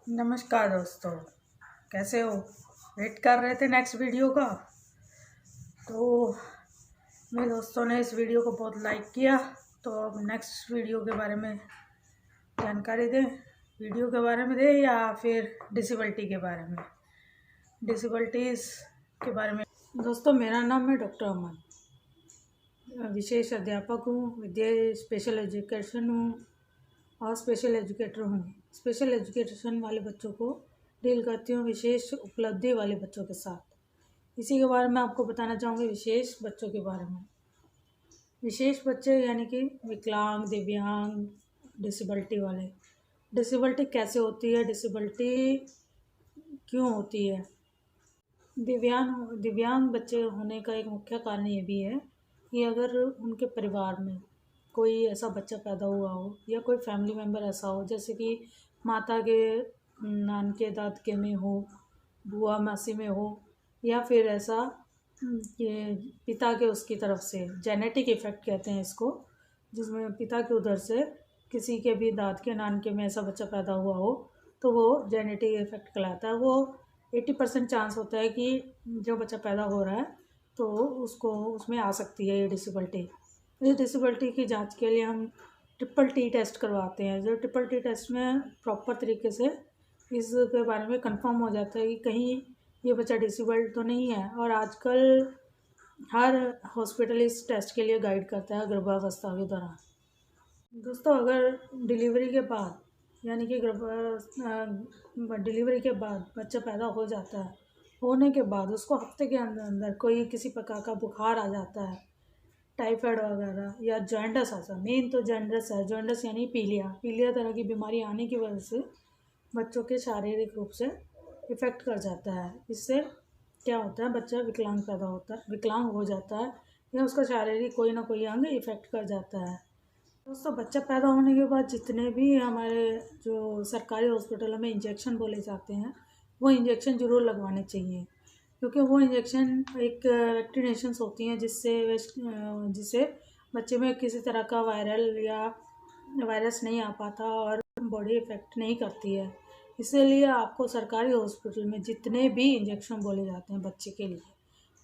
नमस्कार दोस्तों, कैसे हो? वेट कर रहे थे नेक्स्ट वीडियो का। तो मेरे दोस्तों ने इस वीडियो को बहुत लाइक किया, तो अब नेक्स्ट वीडियो के बारे में जानकारी दें। वीडियो के बारे में दें या फिर डिसेबिलिटी के बारे में? डिसेबिलिटीज़ के बारे में। दोस्तों, मेरा नाम है डॉक्टर अमन। विशेष अध्यापक हूँ, विद्या स्पेशल एजुकेशन हूँ और स्पेशल एजुकेटर हूँ। स्पेशल एजुकेशन वाले बच्चों को डील करती हूँ विशेष उपलब्धि वाले बच्चों के साथ। इसी के बारे में आपको बताना चाहूँगी, विशेष बच्चों के बारे में। विशेष बच्चे यानी कि विकलांग, दिव्यांग, डिसेबिलिटी वाले। डिसेबिलिटी कैसे होती है, डिसेबिलिटी क्यों होती है? दिव्यांग बच्चे होने का एक मुख्य कारण ये भी है कि अगर उनके परिवार में कोई ऐसा बच्चा पैदा हुआ हो या कोई फैमिली मेम्बर ऐसा हो, जैसे कि माता के नानके दादके में हो, बुआ मासी में हो, या फिर ऐसा कि पिता के उसकी तरफ से जेनेटिक इफ़ेक्ट कहते हैं इसको, जिसमें पिता के उधर से किसी के भी दादके नानके में ऐसा बच्चा पैदा हुआ हो, तो वो जेनेटिक इफ़ेक्ट कहलाता है। वो 80% चांस होता है कि जो बच्चा पैदा हो रहा है तो उसको उसमें आ सकती है ये डिसेबिलिटी। इस डिसेबिलिटी की जांच के लिए हम ट्रिपल टी टेस्ट करवाते हैं। जो ट्रिपल टी टेस्ट में प्रॉपर तरीके से इसके बारे में कंफर्म हो जाता है कि कहीं ये बच्चा डिसेबल्ड तो नहीं है। और आजकल हर हॉस्पिटल इस टेस्ट के लिए गाइड करता है गर्भावस्था के दौरान। दोस्तों, अगर डिलीवरी के बाद यानी कि डिलीवरी के बाद बच्चा पैदा हो जाता है, होने के बाद उसको हफ्ते के अंदर अंदर कोई किसी प्रकार का बुखार आ जाता है, टाइफाइड वगैरह, या जॉन्डिस आता है। मेन तो जॉन्डिस है। जॉन्डिस यानी पीलिया तरह की बीमारी आने की वजह से बच्चों के शारीरिक रूप से इफ़ेक्ट कर जाता है। इससे क्या होता है, बच्चा विकलांग पैदा होता है, विकलांग हो जाता है, या उसका शारीरिक कोई ना कोई अंग इफ़ेक्ट कर जाता है। दोस्तों, बच्चा पैदा होने के बाद जितने भी हमारे जो सरकारी हॉस्पिटलों में इंजेक्शन बोले जाते हैं, वो इंजेक्शन ज़रूर लगवाने चाहिए, क्योंकि वो इंजेक्शन एक वैक्सीनेशंस होती हैं जिससे बच्चे में किसी तरह का वायरस नहीं आ पाता और बॉडी इफ़ेक्ट नहीं करती है। इसीलिए आपको सरकारी हॉस्पिटल में जितने भी इंजेक्शन बोले जाते हैं बच्चे के लिए,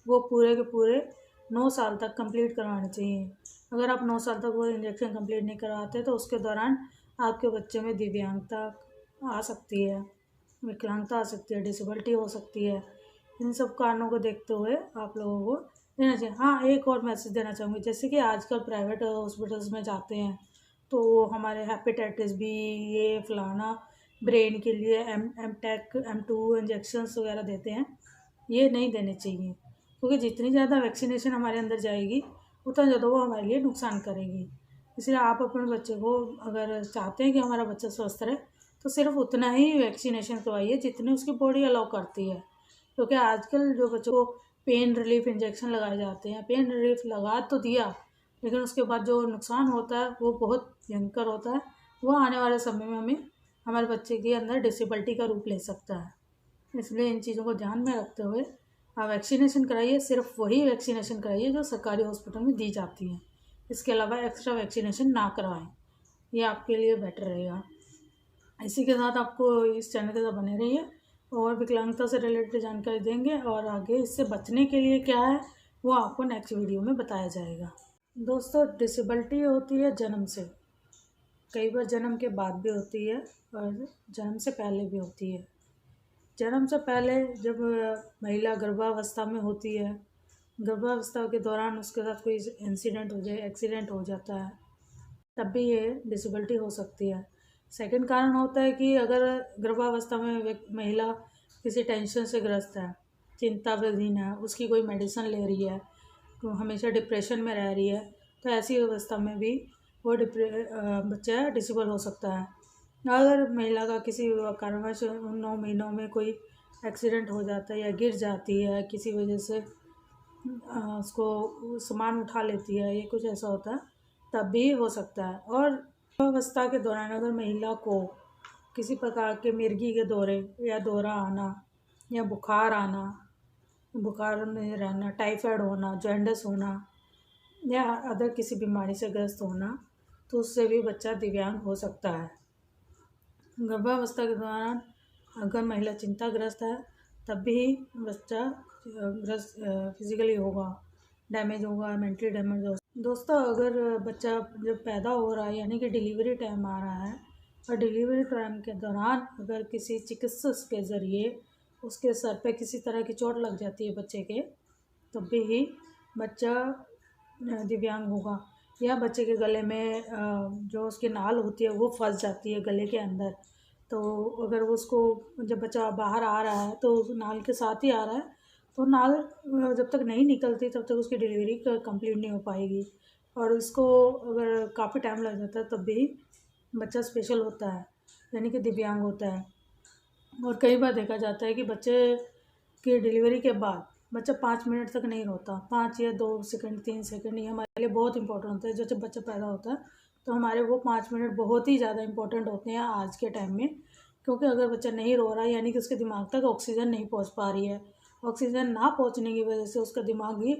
वो पूरे के पूरे 9 साल तक कंप्लीट करवाने चाहिए। अगर आप 9 साल तक वो इंजेक्शन कंप्लीट नहीं करवाते तो उसके दौरान आपके बच्चे में दिव्यांगता आ सकती है, विकलांगता आ सकती है, डिसेबिलिटी हो सकती है। इन सब कारणों को देखते हुए आप लोगों को देना चाहिए। हाँ, एक और मैसेज देना चाहूँगी, जैसे कि आजकल प्राइवेट हॉस्पिटल्स में जाते हैं तो हमारे हेपेटाइटिस बी, ये फलाना, ब्रेन के लिए एम टेक M2 इंजेक्शन्स वगैरह देते हैं। ये नहीं देने चाहिए, क्योंकि जितनी ज़्यादा वैक्सीनेशन हमारे अंदर जाएगी उतना ज़्यादा वो हमारे लिए नुकसान करेगी। इसलिए आप अपने बच्चे को, अगर चाहते हैं कि हमारा बच्चा स्वस्थ रहे, तो सिर्फ उतना ही वैक्सीनेशन करवाइए जितनी उसकी बॉडी अलाउ करती है। क्योंकि आजकल जो बच्चों को पेन रिलीफ इंजेक्शन लगाए जाते हैं, पेन रिलीफ लगा तो दिया, लेकिन उसके बाद जो नुकसान होता है वो बहुत भयंकर होता है। वो आने वाले समय में हमारे बच्चे के अंदर डिसेबिलिटी का रूप ले सकता है। इसलिए इन चीज़ों को ध्यान में रखते हुए आप वैक्सीनेशन कराइए। सिर्फ वही वैक्सीनेशन कराइए जो सरकारी हॉस्पिटल में दी जाती है। इसके अलावा एक्स्ट्रा वैक्सीनेशन ना करवाएं, ये आपके लिए बेटर रहेगा। इसी के साथ आपको इस चैनल के साथ बने रहिए, और विकलांगता से रिलेटेड जानकारी देंगे, और आगे इससे बचने के लिए क्या है वो आपको नेक्स्ट वीडियो में बताया जाएगा। दोस्तों, डिसेबिलिटी होती है जन्म से, कई बार जन्म के बाद भी होती है और जन्म से पहले भी होती है। जन्म से पहले जब महिला गर्भावस्था में होती है, गर्भावस्था के दौरान उसके साथ कोई इंसिडेंट हो जाए, एक्सीडेंट हो जाता है, तब भी ये डिसेबिलिटी हो सकती है। सेकंड कारण होता है कि अगर गर्भावस्था में महिला किसी टेंशन से ग्रस्त है, चिंताधीन है, उसकी कोई मेडिसिन ले रही है, तो हमेशा डिप्रेशन में रह रही है, तो ऐसी अवस्था में भी वो बच्चा डिसेबल हो सकता है। अगर महिला का किसी कारणवश उन 9 महीनों में कोई एक्सीडेंट हो जाता है या गिर जाती है किसी वजह से, उसको सामान उठा लेती है, ये कुछ ऐसा होता है, तब भी हो सकता है। और अवस्था के दौरान अगर महिला को किसी प्रकार के मिर्गी के दौरे या दौरा आना, या बुखार आना, बुखार में रहना, टाइफाइड होना, जॉन्डिस होना, या अदर किसी बीमारी से ग्रस्त होना, तो उससे भी बच्चा दिव्यांग हो सकता है। गर्भावस्था के दौरान अगर महिला चिंताग्रस्त है तब भी बच्चा ग्रस्त फिजिकली होगा, डैमेज होगा, मेंटली डैमेज होगा। दोस्तों, अगर बच्चा जब पैदा हो रहा है यानी कि डिलीवरी टाइम आ रहा है और डिलीवरी टाइम के दौरान अगर किसी चिकित्सक के ज़रिए उसके सर पे किसी तरह की चोट लग जाती है बच्चे के, तब भी ही बच्चा दिव्यांग होगा। या बच्चे के गले में जो उसकी नाल होती है वो फंस जाती है गले के अंदर, तो अगर वो उसको जब बच्चा बाहर आ रहा है तो उस नाल के साथ ही आ रहा है, तो नाल जब तक नहीं निकलती तब तक उसकी डिलीवरी कंप्लीट नहीं हो पाएगी और उसको अगर काफ़ी टाइम लग जाता है तब भी बच्चा स्पेशल होता है, यानी कि दिव्यांग होता है। और कई बार देखा जाता है कि बच्चे की डिलीवरी के बाद बच्चा 5 मिनट तक नहीं रोता। 5 या 2 सेकंड, 3 सेकंड, ये हमारे लिए बहुत इंपॉर्टेंट होता है। जब बच्चा पैदा होता है तो हमारे वो 5 मिनट बहुत ही ज़्यादा इंपॉर्टेंट होते हैं आज के टाइम में, क्योंकि अगर बच्चा नहीं रो रहा है यानी कि उसके दिमाग तक ऑक्सीजन नहीं पहुंच पा रही है। ऑक्सीजन ना पहुंचने की वजह से उसका दिमाग ही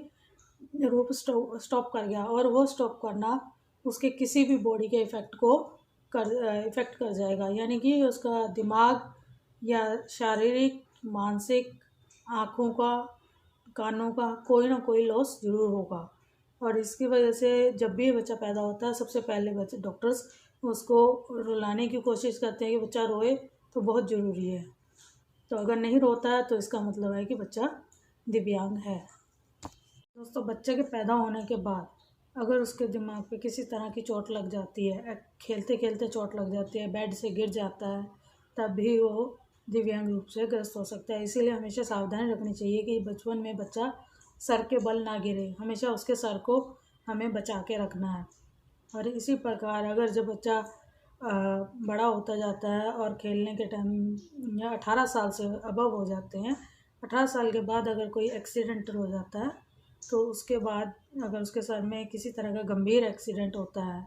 रूप स्टॉप कर गया और वो स्टॉप करना उसके किसी भी बॉडी के इफ़ेक्ट कर जाएगा, यानी कि उसका दिमाग या शारीरिक, मानसिक, आँखों का, कानों का कोई ना कोई लॉस ज़रूर होगा। और इसकी वजह से जब भी बच्चा पैदा होता है सबसे पहले बच्चे डॉक्टर्स उसको रुलाने की कोशिश करते हैं कि बच्चा रोए तो बहुत ज़रूरी है। तो अगर नहीं रोता है तो इसका मतलब है कि बच्चा दिव्यांग है। दोस्तों, बच्चे के पैदा होने के बाद अगर उसके दिमाग पे किसी तरह की चोट लग जाती है, खेलते खेलते चोट लग जाती है, बेड से गिर जाता है, तब भी वो दिव्यांग रूप से ग्रस्त हो सकता है। इसीलिए हमेशा सावधानी रखनी चाहिए कि बचपन में बच्चा सर के बल ना गिरे, हमेशा उसके सर को हमें बचा के रखना है। और इसी प्रकार अगर जब बच्चा बड़ा होता जाता है और खेलने के टाइम या 18 साल से अबव हो जाते हैं, 18 साल के बाद अगर कोई एक्सीडेंट हो जाता है तो उसके बाद अगर उसके सर में किसी तरह का गंभीर एक्सीडेंट होता है,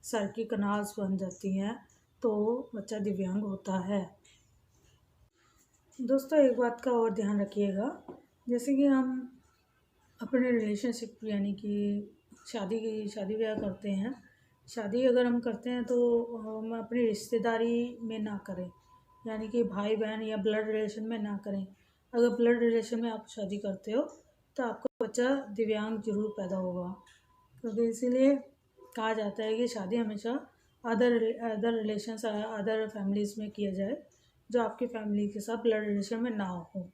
सर की कनाल्स बन जाती हैं, तो बच्चा दिव्यांग होता है। दोस्तों, एक बात का और ध्यान रखिएगा, जैसे कि हम अपने रिलेशनशिप यानी कि शादी ब्याह करते हैं, शादी अगर हम करते हैं तो हम अपनी रिश्तेदारी में ना करें, यानी कि भाई बहन या ब्लड रिलेशन में ना करें। अगर ब्लड रिलेशन में आप शादी करते हो तो आपका बच्चा दिव्यांग जरूर पैदा होगा, क्योंकि इसीलिए कहा जाता है कि शादी हमेशा अदर रिलेशंस, अदर फैमिलीज़ में किया जाए जो आपकी फैमिली के साथ ब्लड रिलेशन में ना हो।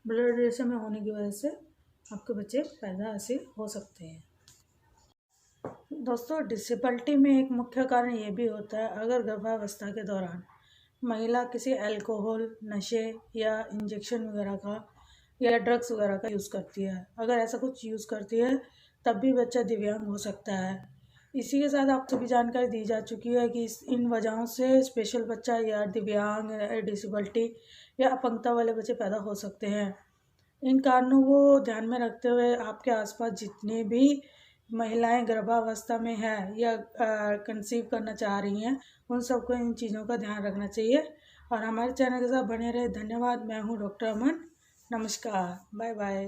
ब्लड रिलेशन में होने की वजह से आपके बच्चे पैदा ऐसे हो सकते हैं। दोस्तों, डिसेबिलिटी में एक मुख्य कारण ये भी होता है अगर गर्भावस्था के दौरान महिला किसी अल्कोहल, नशे या इंजेक्शन वगैरह का या ड्रग्स वगैरह का यूज़ करती है। अगर ऐसा कुछ यूज़ करती है तब भी बच्चा दिव्यांग हो सकता है। इसी के साथ आपको भी जानकारी दी जा चुकी है कि इन वजहों से स्पेशल बच्चा या दिव्यांग, डिसेबिलिटी या अपंगता वाले बच्चे पैदा हो सकते हैं। इन कारणों को ध्यान में रखते हुए आपके आसपास जितने भी महिलाएं गर्भावस्था में है या कंसीव करना चाह रही हैं, उन सबको इन चीज़ों का ध्यान रखना चाहिए। और हमारे चैनल के साथ बने रहे। धन्यवाद। मैं हूँ डॉक्टर अमन। नमस्कार। Bye bye.